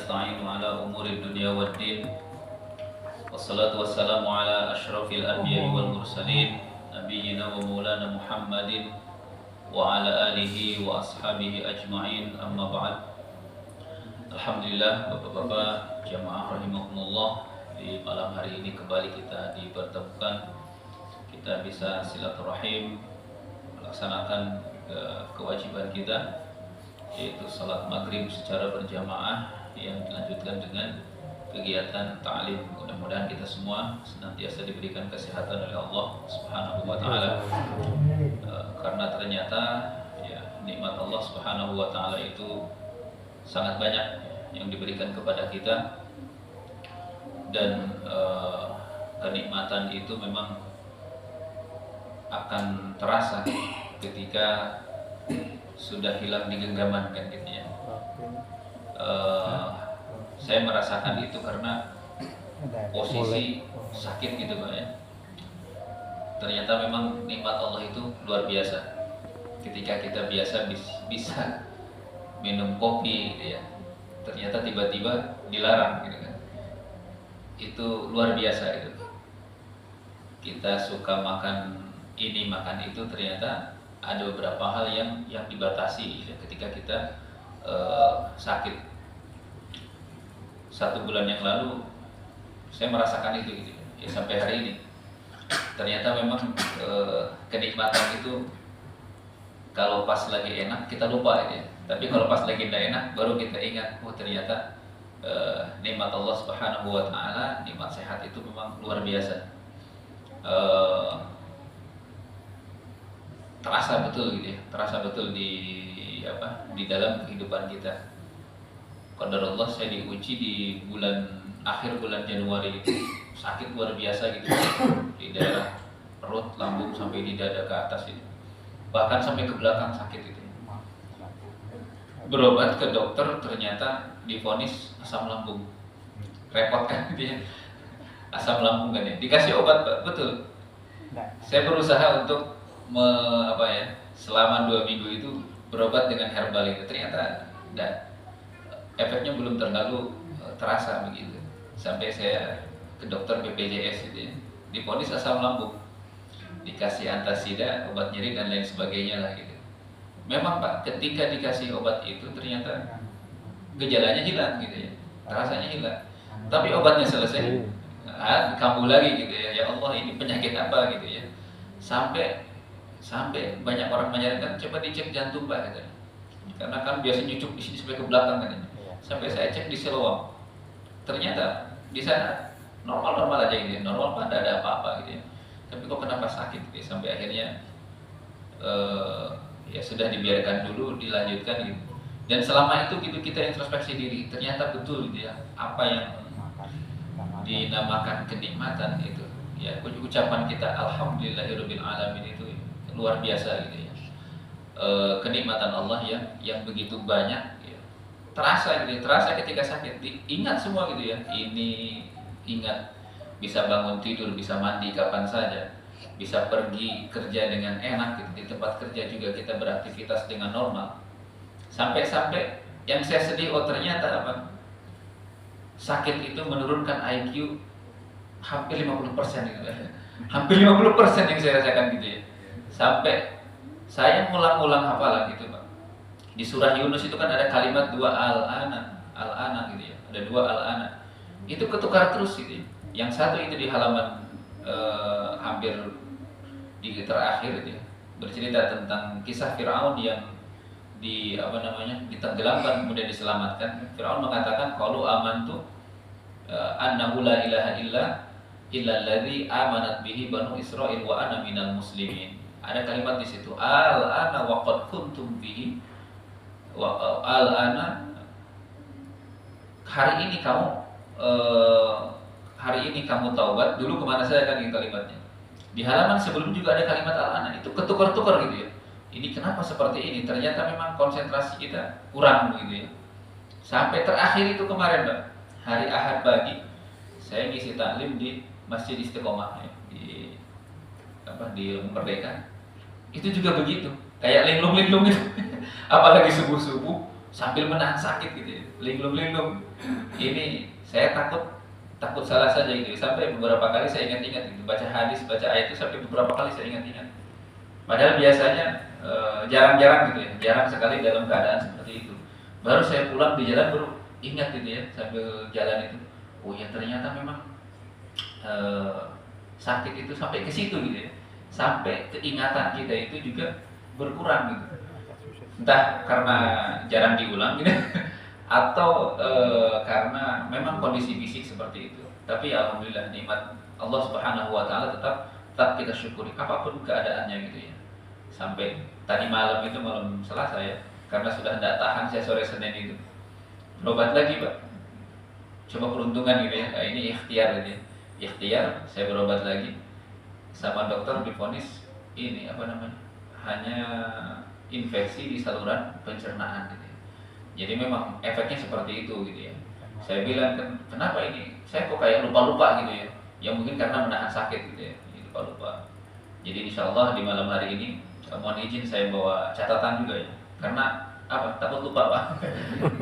نستعين على أمور الدنيا والدين والصلاة والسلام على أشرف الأنبياء والمرسلين نبينا ومولانا محمد وعلى آله وأصحابه أجمعين أما بعد. Alhamdulillah, bapak-bapak jamaah rahimakumullah, di malam hari ini kembali kita dipertemukan. Kita bisa silaturahim, melaksanakan kewajiban kita, yaitu salat maghrib secara berjamaah yang dilanjutkan dengan kegiatan ta'lim. Mudah-mudahan kita semua senantiasa diberikan kesehatan oleh Allah Subhanahu wa taala. Karena ternyata ya, nikmat Allah Subhanahu wa taala itu sangat banyak yang diberikan kepada kita, dan kenikmatan itu memang akan terasa ketika sudah hilang di genggaman, kan gitu ya. Saya merasakan itu karena posisi sakit gitu Pak ya. Ternyata memang nikmat Allah itu luar biasa. Ketika kita bisa minum kopi gitu ya, ternyata tiba-tiba dilarang gitu kan. Itu luar biasa itu. Kita suka makan ini makan itu, ternyata ada beberapa hal yang dibatasi ya, ketika kita sakit. 1 bulan yang lalu saya merasakan itu gitu ya, sampai hari ini. Ternyata memang kenikmatan itu kalau pas lagi enak kita lupa ya. Tapi kalau pas lagi tidak enak baru kita ingat, oh ternyata nikmat Allah Subhanahu wa taala, nikmat sehat itu memang luar biasa. Terasa betul gitu ya, terasa betul di dalam kehidupan kita. Qadarullah, saya diuji di akhir bulan Januari itu sakit luar biasa gitu di daerah perut, lambung sampai di dada ke atas itu, bahkan sampai ke belakang sakit itu. Berobat ke dokter ternyata divonis asam lambung. Repot kan gitu ya, asam lambung kan ya, dikasih obat Pak, betul. Saya berusaha untuk selama 2 minggu itu berobat dengan herbal itu, ternyata efeknya belum terlalu terasa begitu. Sampai saya ke dokter BPJS itu ya, divonis asam lambung, dikasih antasida, obat nyeri dan lain sebagainya lah gitu. Memang Pak, ketika dikasih obat itu ternyata gejalanya hilang gitu ya, rasanya hilang. Tapi obatnya selesai, kambuh lagi gitu ya. Ya Allah, ini penyakit apa gitu ya. Sampai banyak orang menyarankan coba dicek jantung Pak gitu. Karena kan biasa nyucuk di sini sampai ke belakang kan. Sampai saya cek di Siloam, ternyata di sana normal-normal aja gitu, normal Pak, tidak ada apa-apa gitu ya. Tapi kok kenapa sakit gitu ya? Sampai akhirnya ya sudah dibiarkan dulu, dilanjutkan gitu. Dan selama itu gitu kita introspeksi diri, ternyata betul gitu ya, apa yang dinamakan kenikmatan itu ya, ucapan kita alhamdulillahirabbil alamin itu luar biasa gitu ya. Kenikmatan Allah yang begitu banyak ya. Terasa gitu ya, terasa ketika sakit, ingat semua gitu ya. Ini ingat bisa bangun tidur, bisa mandi kapan saja, bisa pergi kerja dengan enak gitu. Di tempat kerja juga kita beraktivitas dengan normal. Sampai yang saya sedih, oh ternyata sakit itu menurunkan IQ hampir 50% gitu. Hampir 50% yang saya rasakan gitu ya. Sampai saya ngulang-ngulang hafalan gitu Pak. Di surah Yunus itu kan ada kalimat 2 al-ana gitu ya. Ada 2 al-ana. Itu ketukar terus gitu ya. Yang satu itu di halaman hampir di terakhir itu ya, bercerita tentang kisah Firaun yang ditenggelamkan kemudian diselamatkan. Firaun mengatakan qalu amantu annahu la ilaha illa alladzi amanat bihi banu Israil wa ana minal muslimin. Ada kalimat di situ, al-ana wa qad kuntum bihi wa al-ana, hari ini kamu taubat, dulu kemana saya kan, kalimatnya. Di halaman sebelum juga ada kalimat al-ana, itu ketukar-tukar gitu ya. Ini kenapa seperti ini? Ternyata memang konsentrasi kita kurang begitu ya. Sampai terakhir itu kemarin Pak, hari Ahad pagi saya ngisi taklim di Masjid Istiqomah ya, di Merdeka. Itu juga begitu, kayak linglung-linglung itu. Apalagi subuh-subuh sambil menahan sakit gitu ya, linglung-linglung. Ini saya takut salah saja gitu. Sampai beberapa kali saya ingat-ingat gitu, baca hadis, baca ayat itu sampai beberapa kali saya ingat-ingat. Padahal biasanya jarang-jarang gitu ya, jarang sekali dalam keadaan seperti itu. Baru saya pulang di jalan baru ingat gitu ya, sambil jalan itu, oh ya ternyata memang sakit itu sampai ke situ gitu ya, sampai keingatan kita itu juga berkurang gitu. Entah karena jarang diulang gitu atau karena memang kondisi fisik seperti itu. Tapi alhamdulillah nikmat Allah Subhanahu wa taala tetap kita syukuri apapun keadaannya gitu ya. Sampai tadi malam itu, malam Selasa ya, karena sudah tidak tahan saya sore Senin itu berobat lagi Pak. Coba peruntungan gitu ya, ini ikhtiar gitu ya. Ikhtiar, saya berobat lagi sama dokter divonis ini apa namanya, hanya infeksi di saluran pencernaan gitu ya. Jadi memang efeknya seperti itu gitu ya. Saya bilang kan, kenapa ini? Saya kok kayak lupa-lupa gitu ya. Ya mungkin karena menahan sakit gitu ya, lupa-lupa. Jadi insya Allah di malam hari ini mohon izin saya bawa catatan juga ya. Karena apa? Takut lupa Pak.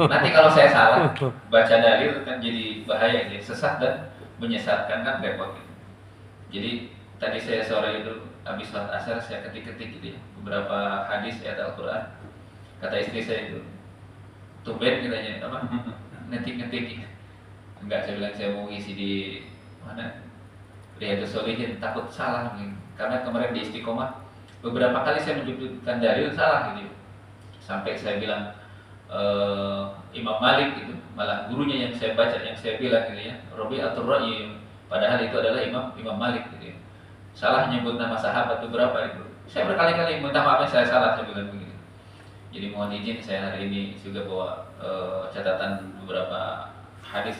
Nanti kalau saya salah baca dalil kan jadi bahaya ya, sesat dan menyesatkan kan repot gitu. Jadi tadi saya sore itu habis sholat asar saya ketik-ketik gitu ya, beberapa hadis ayat Al-Quran. Kata istri saya itu, tumben katanya apa? Ngetik-ngetik. Enggak, saya bilang saya mau ngisi di mana? Riyadhus Shalihin, takut salah mungkin. Karena kemarin di Istiqomah beberapa kali saya menyebutkan dalil salah gitu. Sampai saya bilang Imam Malik itu, malah gurunya yang saya baca, yang saya bilang gitu ya, Rabi'atul Ra'yi, padahal itu adalah Imam Malik gitu ya. Salah nyebut nama sahabat beberapa itu. Saya berkali-kali minta maaf saya salah, saya bilang begitu. Jadi mohon izin saya hari ini juga bawa catatan beberapa hadis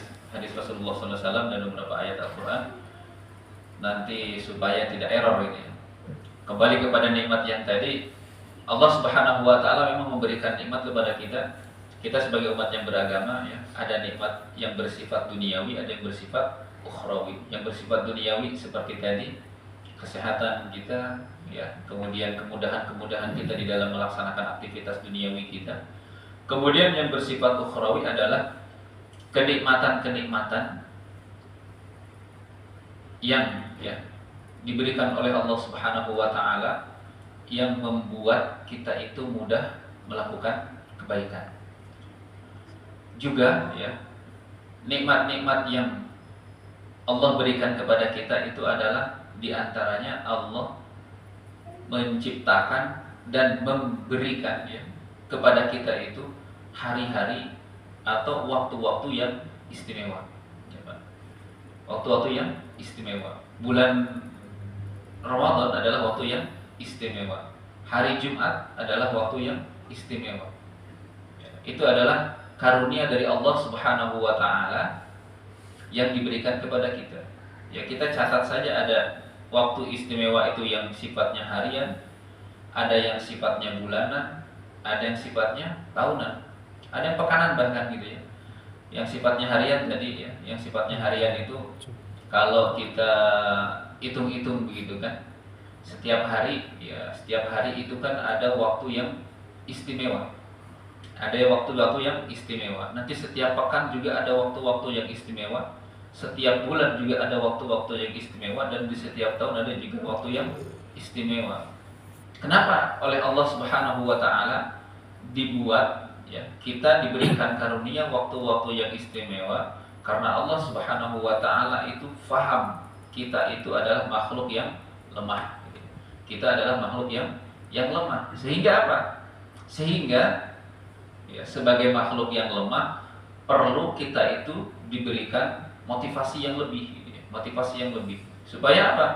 Rasulullah SAW dan beberapa ayat Al-Quran, nanti supaya tidak error ini. Kembali kepada nikmat yang tadi, Allah Subhanahu wa taala memang memberikan nikmat kepada kita. Kita sebagai umat yang beragama ya, ada nikmat yang bersifat duniawi, ada yang bersifat ukhrawi. Yang bersifat duniawi seperti tadi, kesehatan kita ya, kemudian kemudahan-kemudahan kita di dalam melaksanakan aktivitas duniawi kita. Kemudian yang bersifat ukhrawi adalah kenikmatan-kenikmatan yang ya diberikan oleh Allah Subhanahu wa taala yang membuat kita itu mudah melakukan kebaikan. Juga ya, nikmat-nikmat yang Allah berikan kepada kita itu adalah diantaranya Allah menciptakan dan memberikan ya kepada kita itu hari-hari atau waktu-waktu yang istimewa. Waktu-waktu yang istimewa. Bulan Ramadan adalah waktu yang istimewa. Hari Jumat adalah waktu yang istimewa. Itu adalah karunia dari Allah Subhanahu wa taala yang diberikan kepada kita. Ya, kita catat saja, ada waktu istimewa itu yang sifatnya harian, ada yang sifatnya bulanan, ada yang sifatnya tahunan, ada yang pekanan bahkan gitu ya. Yang sifatnya harian tadi ya, yang sifatnya harian itu kalau kita hitung-hitung begitu kan, setiap hari itu kan ada waktu yang istimewa. Ada waktu-waktu yang istimewa. Nanti setiap pekan juga ada waktu-waktu yang istimewa. Setiap bulan juga ada waktu-waktu yang istimewa, dan di setiap tahun ada juga waktu yang istimewa. Kenapa oleh Allah Subhanahu wa taala dibuat ya kita diberikan karunia waktu-waktu yang istimewa? Karena Allah Subhanahu wa taala itu faham kita itu adalah makhluk yang lemah. Kita adalah makhluk yang lemah. Sehingga apa? Sehingga ya, sebagai makhluk yang lemah perlu kita itu diberikan motivasi yang lebih, gitu ya. Motivasi yang lebih. Supaya apa?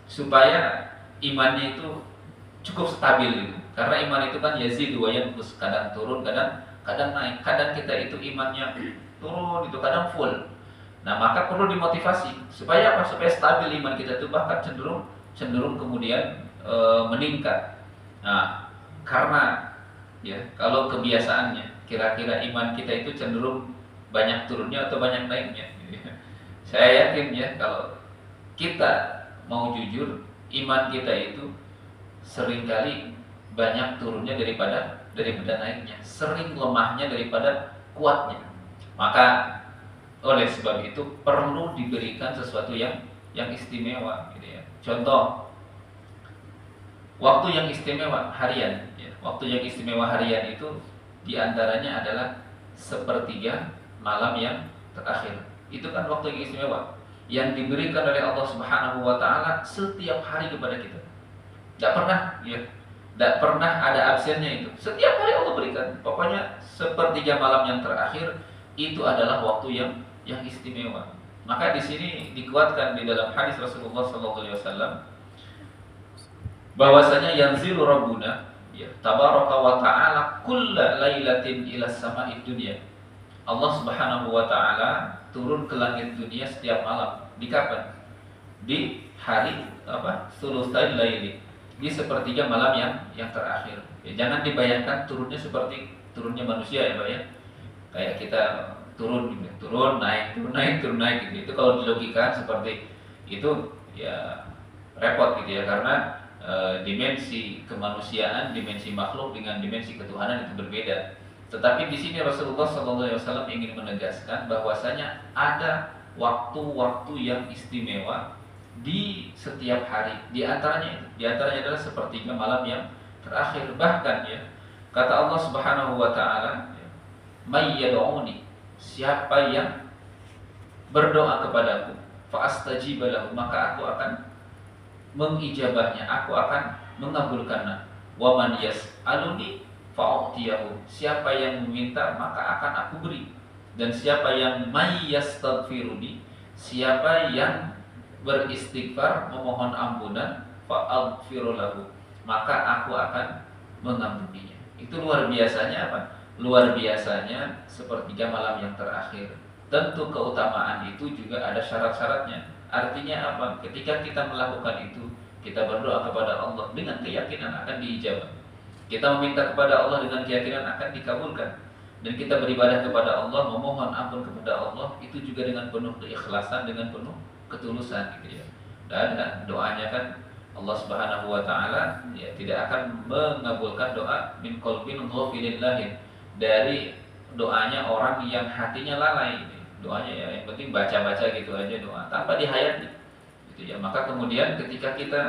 Supaya imannya itu cukup stabil gitu. Karena iman itu kan yazidu wa yanqus, kadang turun, kadang naik. Kadang kita itu imannya turun itu, kadang full. Nah, maka perlu dimotivasi supaya apa? Supaya stabil iman kita itu, bahkan cenderung kemudian meningkat. Nah, karena ya kalau kebiasaannya kira-kira iman kita itu cenderung banyak turunnya atau banyak naiknya. Saya yakin ya, kalau kita mau jujur, iman kita itu seringkali banyak turunnya daripada daripada naiknya, sering lemahnya daripada kuatnya. Maka oleh sebab itu perlu diberikan sesuatu yang istimewa gitu ya. Contoh waktu yang istimewa harian ya. Waktu yang istimewa harian itu diantaranya adalah sepertiga malam yang terakhir. Itu kan waktu yang istimewa yang diberikan oleh Allah Subhanahu wa taala setiap hari kepada kita. Tidak pernah ya. Tidak pernah ada absennya itu. Setiap hari Allah berikan. Pokoknya sepertiga malam yang terakhir itu adalah waktu yang istimewa. Maka di sini dikuatkan di dalam hadis Rasulullah SAW bahwasanya yanzilu rabbuna ya tabaraka wa ta'ala kulla lailatin ila sama'id dunya. Allah Subhanahu wa taala turun ke langit dunia setiap malam. Di kapan? Di hari Thulutsail laili. Di sepertiga malam yang terakhir. Ya, jangan dibayangkan turunnya seperti turunnya manusia ya, Pak ya. Kayak kita turun gitu, turun naik gitu. Itu kalau dilogikakan seperti itu ya repot gitu ya, karena dimensi kemanusiaan, dimensi makhluk dengan dimensi ketuhanan itu berbeda. Tetapi di sini Rasulullah SAW ingin menegaskan bahwasanya ada waktu-waktu yang istimewa di setiap hari. Di antaranya adalah sepertiga malam yang terakhir. Bahkan ya kata Allah Subhanahu wa taala, "May yad'uni," siapa yang berdoa kepadaku, fa astajib lahu, maka aku akan mengijabahnya, aku akan mengabulkannya. Wa man yas'aluni fa'utiyahu, siapa yang meminta maka akan aku beri. Dan siapa yang may yastaghfiruni, siapa yang beristighfar memohon ampunan, fa'aghfiru lahu, maka aku akan mengampuninya. Itu luar biasanya apa? Luar biasanya sepertiga malam yang terakhir. Tentu keutamaan itu juga ada syarat-syaratnya. Artinya apa? Ketika kita melakukan itu, kita berdoa kepada Allah dengan keyakinan akan diijabah. Kita meminta kepada Allah dengan keyakinan akan dikabulkan. Dan kita beribadah kepada Allah, memohon ampun kepada Allah, itu juga dengan penuh keikhlasan, dengan penuh ketulusan gitu ya. Dan doanya kan Allah Subhanahu wa taala ya tidak akan mengabulkan doa min qalbin ghafilin, dari doanya orang yang hatinya lalai gitu. Doanya ya yang penting baca-baca gitu aja doa tanpa dihayati gitu ya. Maka kemudian ketika kita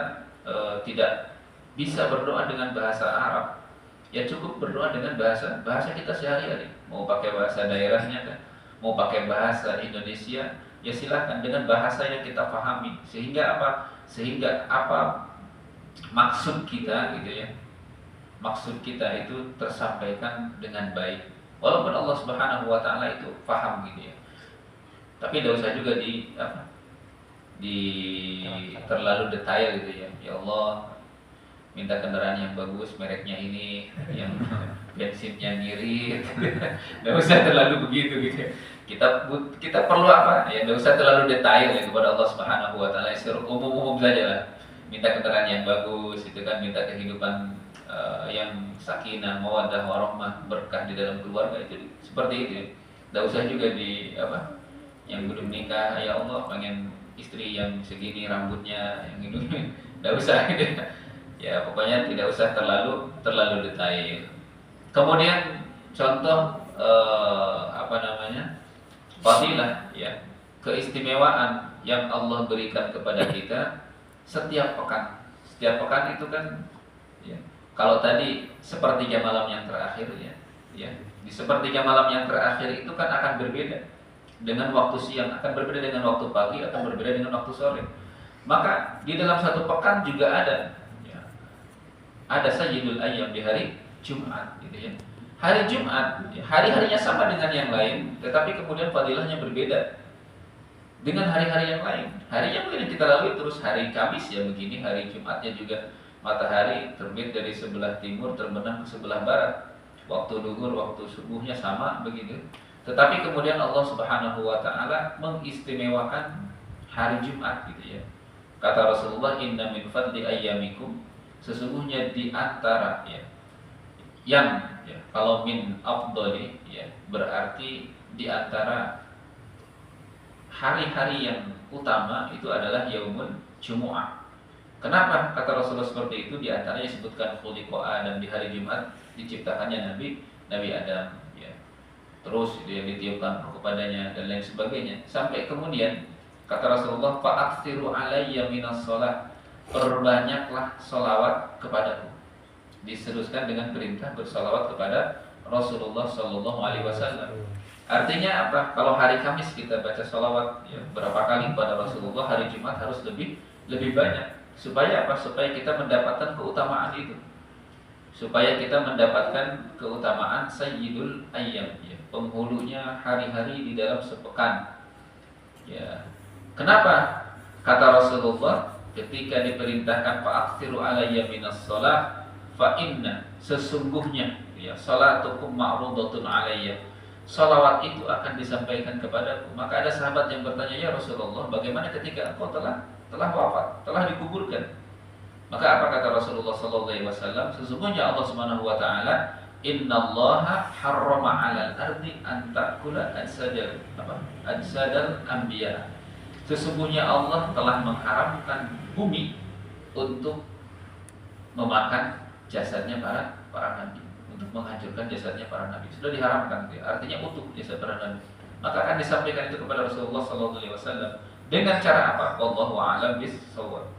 tidak bisa berdoa dengan bahasa Arab, ya cukup berdoa dengan bahasa kita sehari-hari. Mau pakai bahasa daerahnya kan, mau pakai bahasa Indonesia, ya silahkan dengan bahasa yang kita pahami. Sehingga apa maksud kita gitu ya, maksud kita itu tersampaikan dengan baik. Walaupun Allah Subhanahu wa taala itu paham gitu ya. Tapi tidak usah juga terlalu detail gitu ya. Ya Allah, minta kendaraan yang bagus, mereknya ini, yang bensinnya ngirit. Tidak usah terlalu begitu gitu ya. Kita perlu apa? Ya tidak usah terlalu detail ya kepada Allah Subhanahu wa taala. Umum-umum saja lah. Minta kendaraan yang bagus, itu kan minta kehidupan yang sakinah, mawaddah, warahmah, berkah di dalam keluarga, itu seperti itu. Tidak usah juga yang belum nikah, ya Allah pengen istri yang segini rambutnya, yang ini, tidak usah gitu. Ya pokoknya tidak usah terlalu detail. Kemudian contoh fadilah ya, keistimewaan yang Allah berikan kepada kita setiap pekan. Setiap pekan itu kan ya, kalau tadi sepertiga malam yang terakhir ya, di sepertiga malam yang terakhir itu kan akan berbeda dengan waktu siang, akan berbeda dengan waktu pagi, akan berbeda dengan waktu sore. Maka di dalam satu pekan juga ada sayyidul ayyam di hari Jumat gitu ya. Hari Jumat ya, hari-harinya sama dengan yang lain, tetapi kemudian fadilahnya berbeda dengan hari-hari yang lain. Harinya mungkin kita lalui terus hari Kamis ya begini, hari Jumatnya juga matahari terbit dari sebelah timur terbenam ke sebelah barat. Waktu duhur, waktu subuhnya sama begitu. Tetapi kemudian Allah Subhanahu wa taala mengistimewakan hari Jumat gitu ya. Kata Rasulullah, "Inna min fadli ayyamikum," sesungguhnya di antara yang kalau min afdali ya berarti di antara hari-hari yang utama itu adalah yaumul Jumu'ah. Kenapa kata Rasulullah seperti itu? Di antaranya disebutkan khuliqa Adam di hari Jumat diciptakannya Nabi Adam, ya. Terus dia ditiupkan roh kepadanya dan lain sebagainya. Sampai kemudian kata Rasulullah, fa'aksiru alayya minas sholat, perbanyaklah sholawat kepadaku. Diseruskan dengan perintah bersolawat kepada Rasulullah Sallallahu Alaihi Wasallam. Artinya apa? Kalau hari Kamis kita baca sholawat ya, berapa kali kepada Rasulullah, hari Jumat harus lebih banyak. Supaya apa? Supaya kita mendapatkan keutamaan itu. Supaya kita mendapatkan keutamaan Sayyidul Ayyam, ya, penghulunya hari-hari di dalam sepekan. Ya. Kenapa? Kata Rasulullah ketika diperintahkan fa'aksiru alayya minas sholat fa inna, sesungguhnya ya salatukum ma'rudatun alayya, salawat itu akan disampaikan kepadaku. Maka ada sahabat yang bertanya, ya Rasulullah, bagaimana ketika engkau telah wafat, telah dikuburkan? Maka apa kata Rasulullah sallallahu alaihi wasallam? Sesungguhnya Allah Subhanahu wa taala, innallaha harrama 'alal ardi an ta'kula ajsadal anbiya. Sesungguhnya Allah telah mengharamkan bumi untuk memakan jasadnya para nabi, untuk menghancurkan jasadnya para nabi. Sudah diharamkan, artinya utuh jasad para nabi. Maka akan disampaikan itu kepada Rasulullah sallallahu alaihi wasallam dengan cara apa? Wallahu a'lam bis-shawab.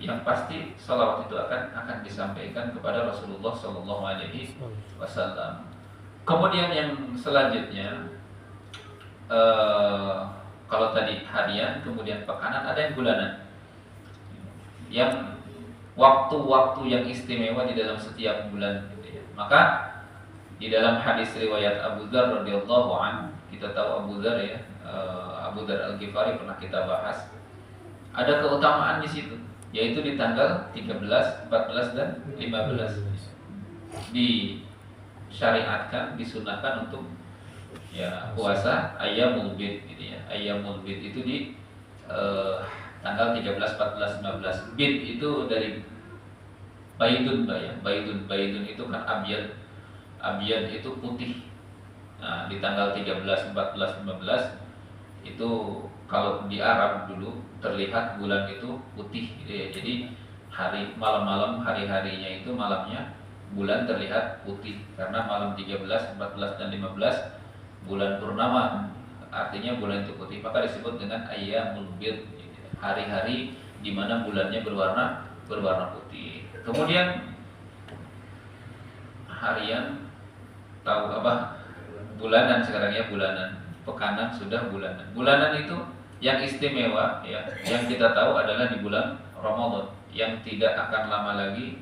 Yang pasti salawat itu akan disampaikan kepada Rasulullah sallallahu alaihi wasallam. Kemudian yang selanjutnya, kalau tadi harian, kemudian pekanan, ada yang bulanan. Yang waktu-waktu yang istimewa di dalam setiap bulan, gitu ya. Maka di dalam hadis riwayat Abu Dzar radhiyallahu anhu, kita tahu Abu Dzar ya, Abu Dzar Al-Ghifari pernah kita bahas. Ada keutamaan di situ, yaitu di tanggal 13, 14 dan 15 disyariatkan, disunahkan untuk ya puasa Ayyamul Bid, gitu ya. Ayyamul Bid itu di tanggal 13, 14, 15. Bid itu dari baidun, ya. Baidun itu kan abyad. Abyad itu putih. Nah, di tanggal 13, 14, 15 itu kalau di Arab dulu terlihat bulan itu putih, gitu ya. Jadi malam-malam, hari-harinya itu malamnya bulan terlihat putih karena malam 13, 14 dan 15 bulan purnama. Artinya bulan itu putih, maka disebut dengan Ayyamul Bid, hari-hari di mana bulannya berwarna putih. Kemudian harian, tahu apa? Bulanan sekarang ya, bulanan. Pekanan sudah bulanan. Bulanan itu yang istimewa ya, yang kita tahu adalah di bulan Ramadan, yang tidak akan lama lagi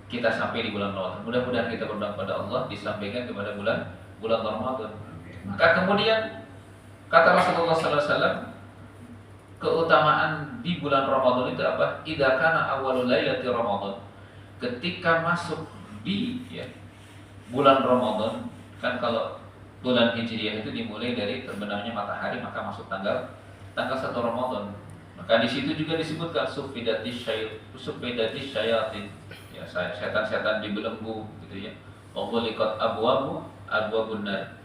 kita sampai di bulan Ramadan. Mudah-mudahan kita berdoa kepada Allah disampaikan kepada bulan Ramadan. Maka kemudian kata Rasulullah sallallahu alaihi wasallam, keutamaan di bulan Ramadan itu apa? Idza kana awwalul lailati Ramadan. Ketika masuk di ya, bulan Ramadan, kan kalau bulan Hijriah itu dimulai dari terbenamnya matahari, maka masuk tanggal 1 Ramadan. Maka di situ juga disebutkan sufidatis syayatin, ya, setan-setan dibelenggu, gitu ya. Wa ghuliqat abwabun nar,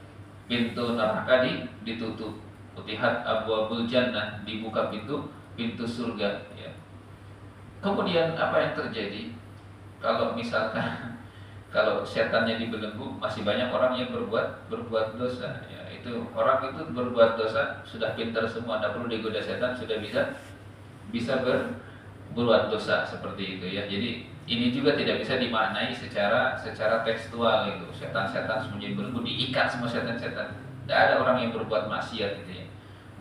pintu neraka ditutup. Futihat abwabul jannah, dibuka pintu surga, ya. Kemudian apa yang terjadi kalau misalkan kalau setannya dibelenggu, masih banyak orang yang berbuat dosa, ya. Itu orang itu berbuat dosa sudah pintar semua, tidak perlu digoda setan, sudah bisa berbuat dosa seperti itu, ya. Jadi ini juga tidak bisa dimaknai secara tekstual itu. Setan-setan semuanya belenggu, diikat semua setan-setan. Tidak ada orang yang berbuat maksiat, gitu ya.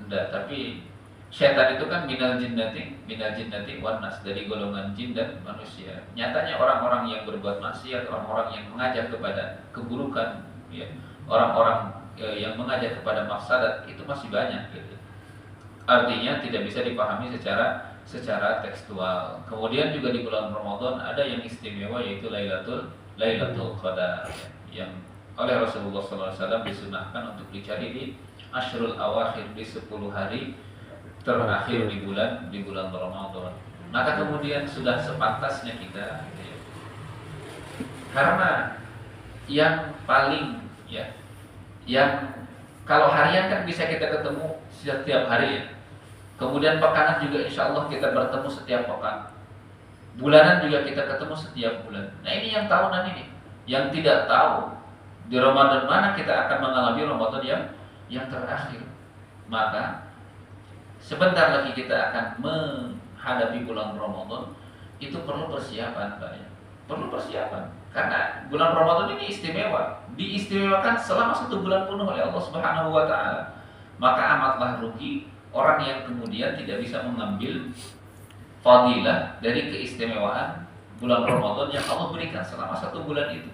Tidak, tapi setan itu kan minal jinnati wan nas, dari golongan jin dan manusia. Nyatanya orang-orang yang berbuat maksiat, orang-orang yang mengajak kepada keburukan, ya, orang-orang yang mengajak kepada mafsadat itu masih banyak, gitu. Artinya tidak bisa dipahami secara tekstual. Kemudian juga di bulan Ramadan ada yang istimewa, yaitu Lailatul Qadar, yang oleh Rasulullah SAW disunahkan untuk dicari di Ashrul Awakhir, di 10 hari terakhir di bulan Ramadan. Maka kemudian sudah sepantasnya kita, ya, karena yang paling ya, yang kalau harian kan bisa kita ketemu setiap hari, ya. Kemudian pekanan juga insya Allah kita bertemu setiap pekan. Bulanan juga kita ketemu setiap bulan. Nah ini yang tahunan ini. yang tidak tahu di Ramadan mana kita akan mengalami Ramadan yang terakhir. Maka sebentar lagi kita akan menghadapi bulan Ramadan, itu perlu persiapan, Pak ya. Perlu persiapan karena bulan Ramadan ini istimewa, diistimewakan selama 1 bulan penuh oleh Allah Subhanahu wa taala. Maka amatlah rugi orang yang kemudian tidak bisa mengambil fadilah dari keistimewaan bulan Ramadan yang Allah berikan selama 1 bulan itu.